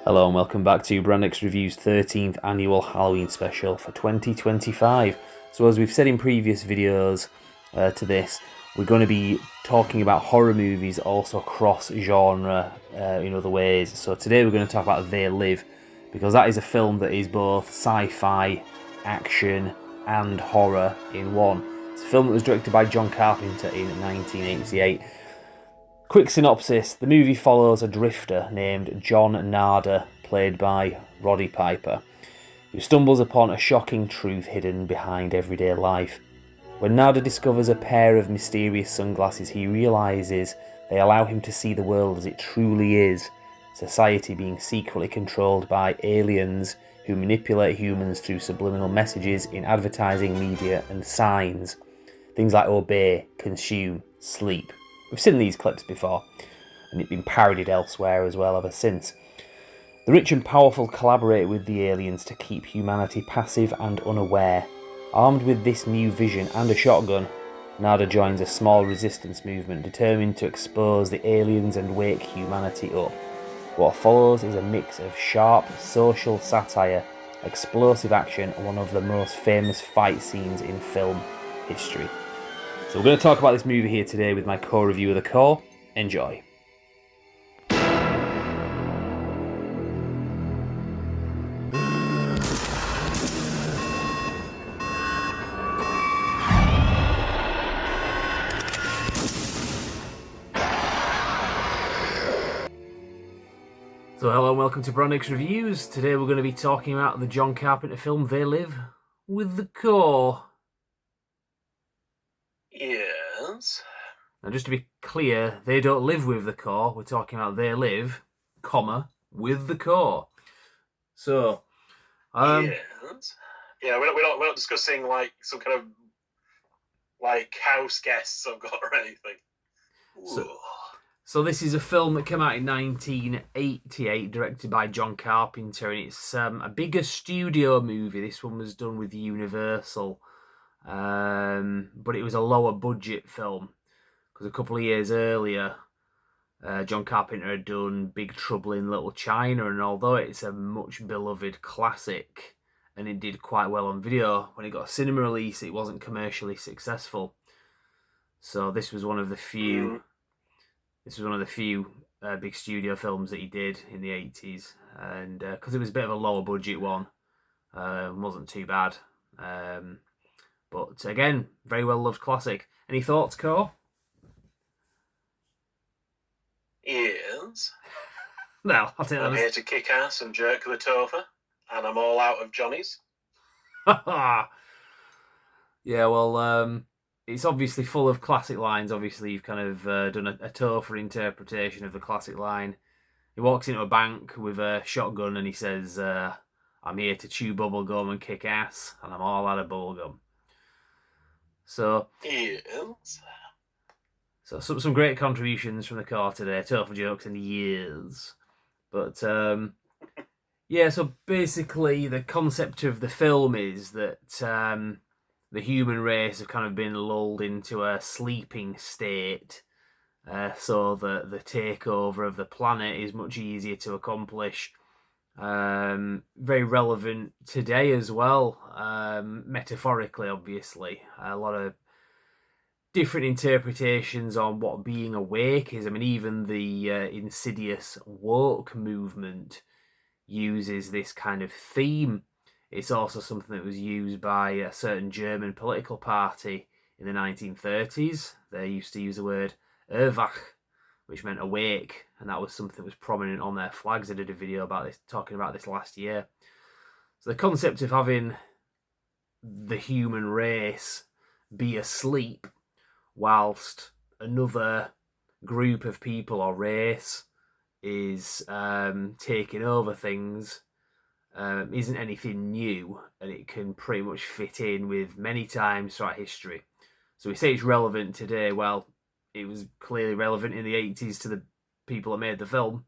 Hello and welcome back to Brandix Review's 13th annual Halloween special for 2025. So as we've said in previous videos to this, we're going to be talking about horror movies also cross-genre in other ways. So today we're going to talk about They Live, because that is a film that is both sci-fi, action and horror in one. It's a film that was directed by John Carpenter in 1988. Quick synopsis: the movie follows a drifter named John Narder, played by Roddy Piper, who stumbles upon a shocking truth hidden behind everyday life. When Narder discovers a pair of mysterious sunglasses, he realises they allow him to see the world as it truly is, society being secretly controlled by aliens who manipulate humans through subliminal messages in advertising, media and signs. Things like obey, consume, sleep. We've seen these clips before, and it's been parodied elsewhere as well ever since. The rich and powerful collaborate with the aliens to keep humanity passive and unaware. Armed with this new vision and a shotgun, Narder joins a small resistance movement determined to expose the aliens and wake humanity up. What follows is a mix of sharp social satire, explosive action, and one of the most famous fight scenes in film history. So we're going to talk about this movie here today with my co-reviewer, The Core. Enjoy. So hello and welcome to Brandix Reviews. Today we're going to be talking about the John Carpenter film They Live with The Core. Yes. Now just to be clear, they don't live with the Core. We're talking about They Live, comma, with the Core. So, yes. Yeah, we're not discussing like some kind of like house guests I've got or anything. So this is a film that came out in 1988, directed by John Carpenter, and it's a bigger studio movie. This one was done with Universal, but it was a lower budget film, because a couple of years earlier, John Carpenter had done Big Trouble in Little China, and although it's a much beloved classic, and it did quite well on video, when it got a cinema release, it wasn't commercially successful. So this was one of the few... This was one of the few big studio films that he did in the 80s, and because it was a bit of a lower budget one, wasn't too bad. But again, very well loved classic. Any thoughts, Cole? Yes. No, I'll take that. I'm here to kick ass and jerk the tofa, and I'm all out of Johnny's. Yeah, well, it's obviously full of classic lines. Obviously, you've kind of done a Topher interpretation of the classic line. He walks into a bank with a shotgun and he says, I'm here to chew bubblegum and kick ass, and I'm all out of bubblegum. So, yes. So some great contributions from the Core today. Topher jokes and years. But, yeah, so basically the concept of the film is that the human race have kind of been lulled into a sleeping state, so that the takeover of the planet is much easier to accomplish. Very relevant today as well, metaphorically, obviously. A lot of different interpretations on what being awake is. I mean, even the insidious woke movement uses this kind of theme. It's also something that was used by a certain German political party in the 1930s. They used to use the word Erwach, which meant awake, and that was something that was prominent on their flags. I did a video about this, talking about this last year. So the concept of having the human race be asleep whilst another group of people or race is taking over things isn't anything new, and it can pretty much fit in with many times throughout history. So we say it's relevant today. Well, it was clearly relevant in the 80s to the people that made the film.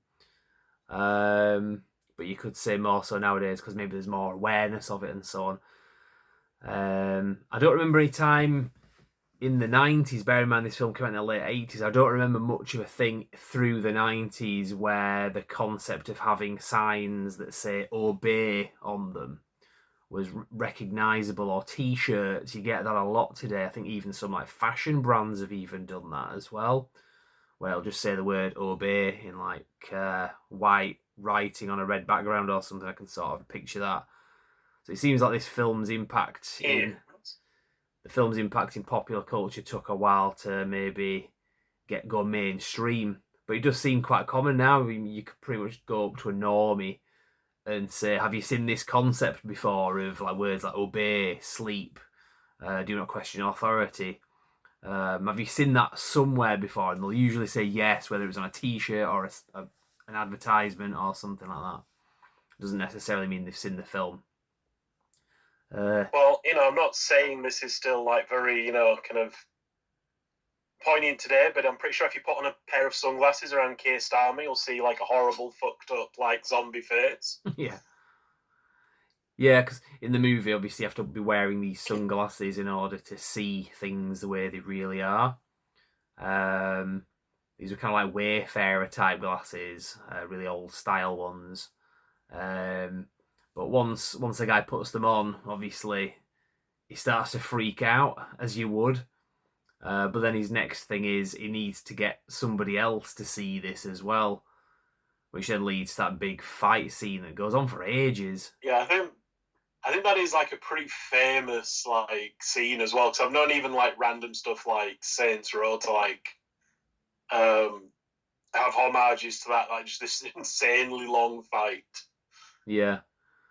But you could say more so nowadays because maybe there's more awareness of it and so on. I don't remember any time in the 90s, bear in mind this film came out in the late 80s, I don't remember much of a thing through the 90s where the concept of having signs that say obey on them was recognisable, or t-shirts. You get that a lot today. I think even some like fashion brands have even done that as well, where it'll just say the word obey in like white writing on a red background or something. I can sort of picture that. So it seems like this film's impact in popular culture took a while to maybe go mainstream, but it does seem quite common now. I mean, you could pretty much go up to a normie and say, "Have you seen this concept before?" Of like words like obey, sleep, do not question authority. Have you seen that somewhere before? And they'll usually say yes, whether it was on a T-shirt or an advertisement or something like that. It doesn't necessarily mean they've seen the film. Well, I'm not saying this is still like very, kind of poignant today, but I'm pretty sure if you put on a pair of sunglasses around Keir Starmer, you'll see like a horrible, fucked up, like zombie face. Yeah. Yeah, because in the movie, obviously, you have to be wearing these sunglasses in order to see things the way they really are. These were kind of like Wayfarer type glasses, really old style ones. But once the guy puts them on, obviously, he starts to freak out, as you would. But then his next thing is he needs to get somebody else to see this as well, which then leads to that big fight scene that goes on for ages. Yeah, I think that is like a pretty famous like scene as well. Because I've known even like random stuff like Saints Row to like have homages to that, like just this insanely long fight. Yeah.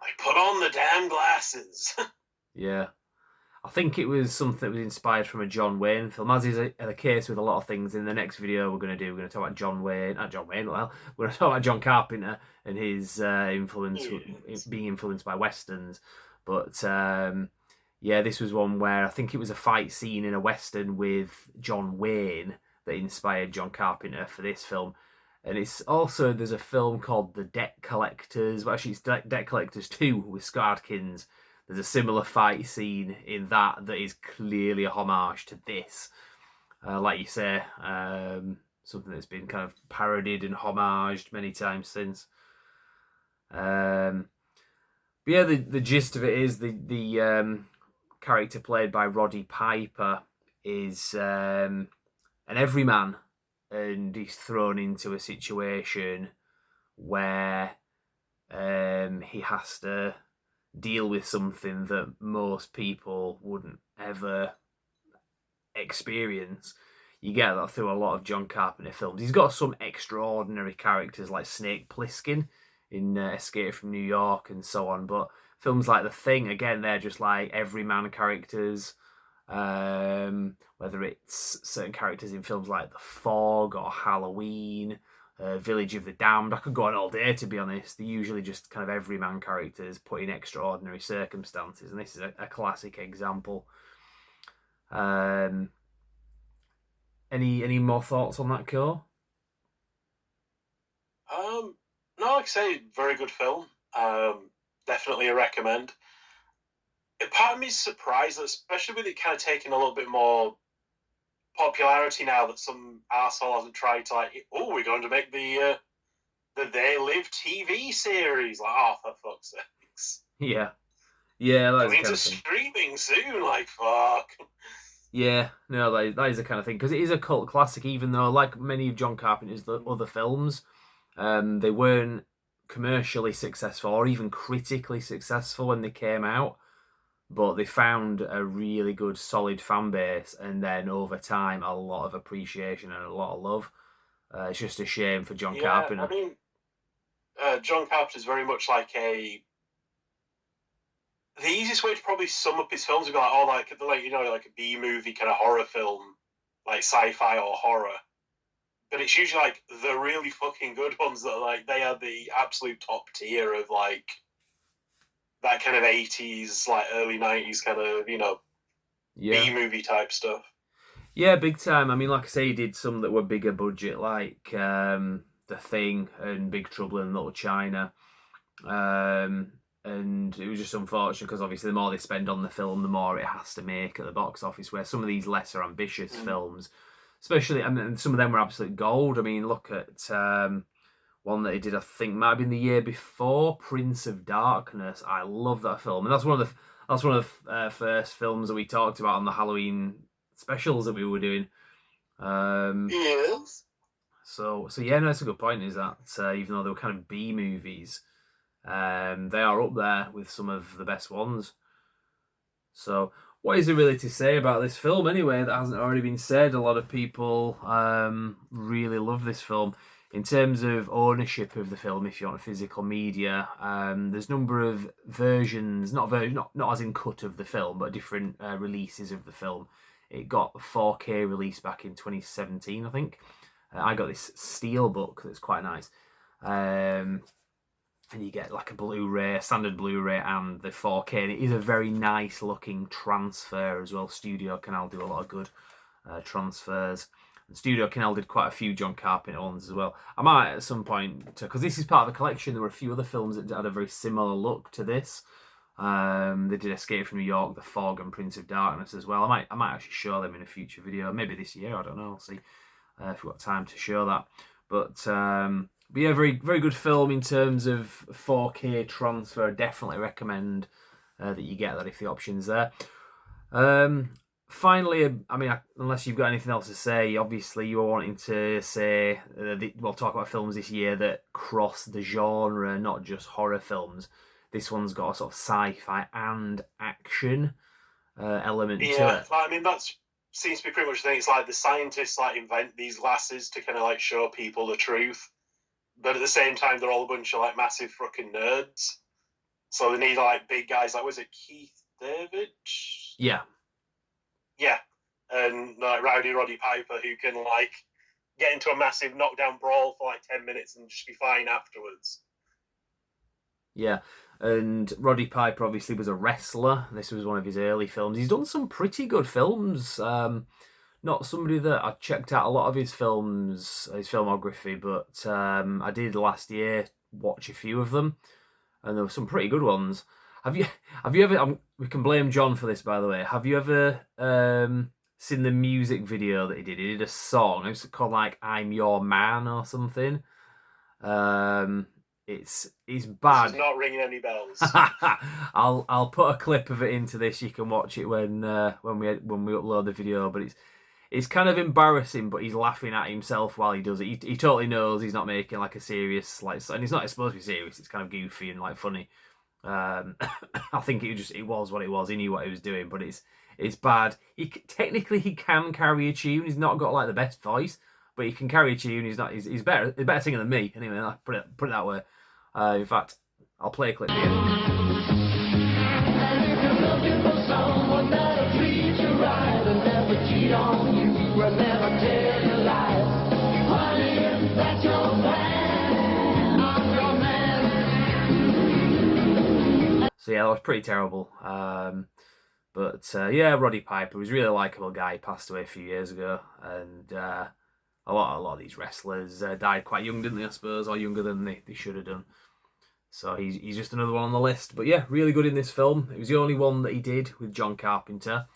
Like, put on the damn glasses. Yeah. I think it was something that was inspired from a John Wayne film, as is the case with a lot of things. In the next video we're going to talk about John Wayne, not John Wayne, well, we're going to talk about John Carpenter and his influence, yes, being influenced by Westerns. But yeah, this was one where I think it was a fight scene in a Western with John Wayne that inspired John Carpenter for this film. And it's also, there's a film called The Debt Collectors, well, actually it's Debt Collectors 2 with Scott Adkins. There's a similar fight scene in that is clearly a homage to this. Like you say, something that's been kind of parodied and homaged many times since. But yeah, the gist of it is the character played by Roddy Piper is an everyman, and he's thrown into a situation where he has to deal with something that most people wouldn't ever experience. You get that through a lot of John Carpenter films. He's got some extraordinary characters like Snake Plissken in Escape from New York and so on, but films like The Thing, again, they're just like everyman characters. Whether it's certain characters in films like The Fog or Halloween, Village of the Damned. I could go on all day, to be honest. They're usually just kind of everyman characters put in extraordinary circumstances, and this is a classic example. Any more thoughts on that, Core? No, like I say, very good film. Definitely a recommend. Part of me is surprised, especially with it kind of taking a little bit more popularity now, that some arsehole hasn't tried to like, we're going to make the They Live TV series. Like, oh, for fuck's sakes. Yeah. Yeah, that's I mean, it's streaming soon, like, fuck. Yeah, no, that is the kind of thing, because it is a cult classic, even though, like many of John Carpenter's other films, they weren't commercially successful or even critically successful when they came out, but they found a really good, solid fan base, and then over time, a lot of appreciation and a lot of love. It's just a shame for John Carpenter. I mean, John Carpenter's very much like the easiest way to probably sum up his films would be like, like a B movie kind of horror film, like sci-fi or horror. But it's usually like the really fucking good ones that are like, they are the absolute top tier of like that kind of 80s, like early 90s kind of, B movie type stuff. Yeah, big time. I mean, like I say, he did some that were bigger budget, like The Thing and Big Trouble in Little China. and it was just unfortunate because obviously the more they spend on the film, the more it has to make at the box office. Where some of these lesser ambitious films, especially, and some of them were absolute gold. I mean, look at one that he did, I think, might have been the year before, Prince of Darkness. I love that film, and that's one of the first films that we talked about on the Halloween specials that we were doing. Yes. So yeah, no, that's a good point. Is that even though they were kind of B movies, they are up there with some of the best ones. So, what is there really to say about this film anyway that hasn't already been said? A lot of people really love this film. In terms of ownership of the film, if you want a physical media, there's a number of versions, not as in cut of the film, but different releases of the film. It got a 4K release back in 2017, I think. I got this steel book that's quite nice. And you get like a Blu-ray, standard Blu-ray, and the 4K. And it is a very nice looking transfer as well. Studio Canal do a lot of good transfers. And Studio Canal did quite a few John Carpenter ones as well. I might at some point, because this is part of a collection, there were a few other films that had a very similar look to this. They did Escape from New York, The Fog, and Prince of Darkness as well. I might actually show them in a future video, maybe this year. I don't know. I'll see if we've got time to show that. But yeah, very very good film in terms of 4K transfer. Definitely recommend that you get that if the option's there. Finally, I mean, unless you've got anything else to say, obviously you were wanting to say we'll talk about films this year that cross the genre, not just horror films. This one's got a sort of sci-fi and action element to it. I mean, that seems to be pretty much the thing. It's like the scientists like invent these glasses to kind of like show people the truth, but at the same time they're all a bunch of like massive fucking nerds. So they need like big guys. Like, was it Keith David? Yeah. Yeah, and like Rowdy Roddy Piper, who can like get into a massive knockdown brawl for like 10 minutes and just be fine afterwards. Yeah, and Roddy Piper obviously was a wrestler. This was one of his early films. He's done some pretty good films. Not somebody that I checked out a lot of his films, his filmography, but I did last year watch a few of them, and there were some pretty good ones. Have you ever? We can blame John for this, by the way. Have you ever seen the music video that he did? He did a song. It was called like "I'm Your Man" or something. It's bad. This is not ringing any bells. I'll put a clip of it into this. You can watch it when we upload the video. But it's kind of embarrassing. But he's laughing at himself while he does it. He totally knows he's not making like a serious and it's not supposed to be serious. It's kind of goofy and like funny. I think it was what it was. He knew what he was doing, but it's bad. Technically he can carry a tune. He's not got like the best voice, but he can carry a tune. He's better singer than me. Anyway, I'll put it that way. In fact, I'll play a clip here. So yeah, that was pretty terrible. But yeah, Roddy Piper was a really likeable guy. He passed away a few years ago, and a lot of these wrestlers died quite young, didn't they? I suppose, or younger than they should have done. So he's just another one on the list. But yeah, really good in this film. It was the only one that he did with John Carpenter.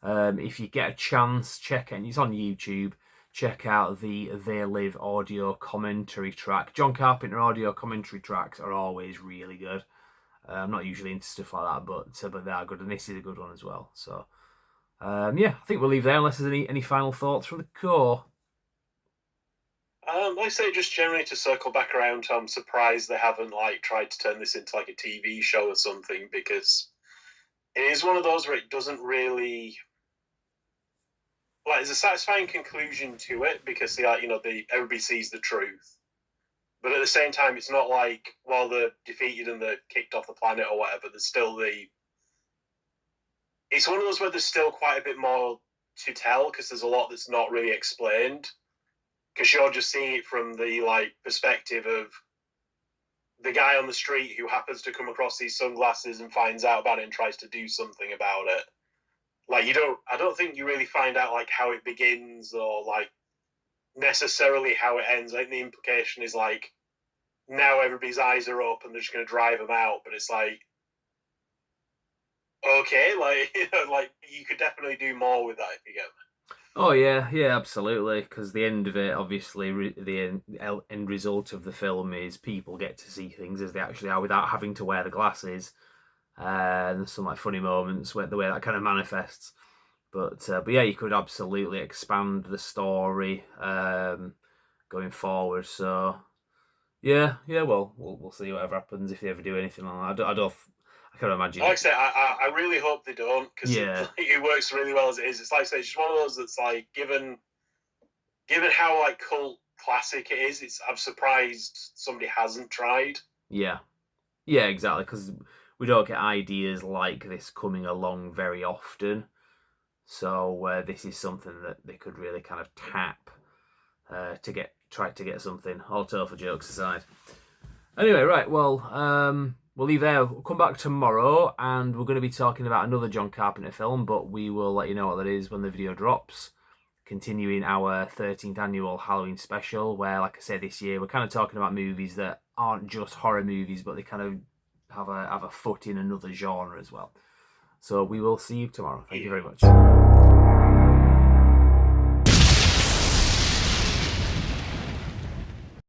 If you get a chance, check it. It's on YouTube. Check out the They Live audio commentary track. John Carpenter audio commentary tracks are always really good. I'm not usually into stuff like that, but they are good, and this is a good one as well. So, yeah, I think we'll leave there unless there's any final thoughts from the core. Like I say, just generally to circle back around, I'm surprised they haven't like tried to turn this into like a TV show or something, because it is one of those where it doesn't really like there's a satisfying conclusion to it because everybody sees the truth. But at the same time, it's not like while they're defeated and they're kicked off the planet or whatever, there's still it's one of those where there's still quite a bit more to tell because there's a lot that's not really explained. Because you're just seeing it from the perspective of the guy on the street who happens to come across these sunglasses and finds out about it and tries to do something about it. I don't think you really find out like how it begins or like necessarily how it ends. I think the implication is like now everybody's eyes are up and they're just going to drive them out. But it's like okay, like like you could definitely do more with that if you get me. Oh yeah, yeah, absolutely. Because the end of it, obviously, the end result of the film is people get to see things as they actually are without having to wear the glasses. And there's some like funny moments where the way that kind of manifests. But yeah, you could absolutely expand the story going forward. So yeah, yeah. Well, we'll see whatever happens if they ever do anything like that. I can't imagine Like I it. say, I really hope they don't because Yeah, it works really well as it is. It's like I say, it's just one of those that's like given how like cult classic it is. It's I'm surprised somebody hasn't tried. yeah, yeah. Exactly. Because we don't get ideas like this coming along very often. So this is something that they could really kind of tap to try to get something. All total jokes aside. Anyway, right. Well, we'll leave there. We'll come back tomorrow, and we're going to be talking about another John Carpenter film, but we will let you know what that is when the video drops. Continuing our 13th annual Halloween special, where, like I said, this year we're kind of talking about movies that aren't just horror movies, but they kind of have a foot in another genre as well. So we will see you tomorrow. Thank you very much.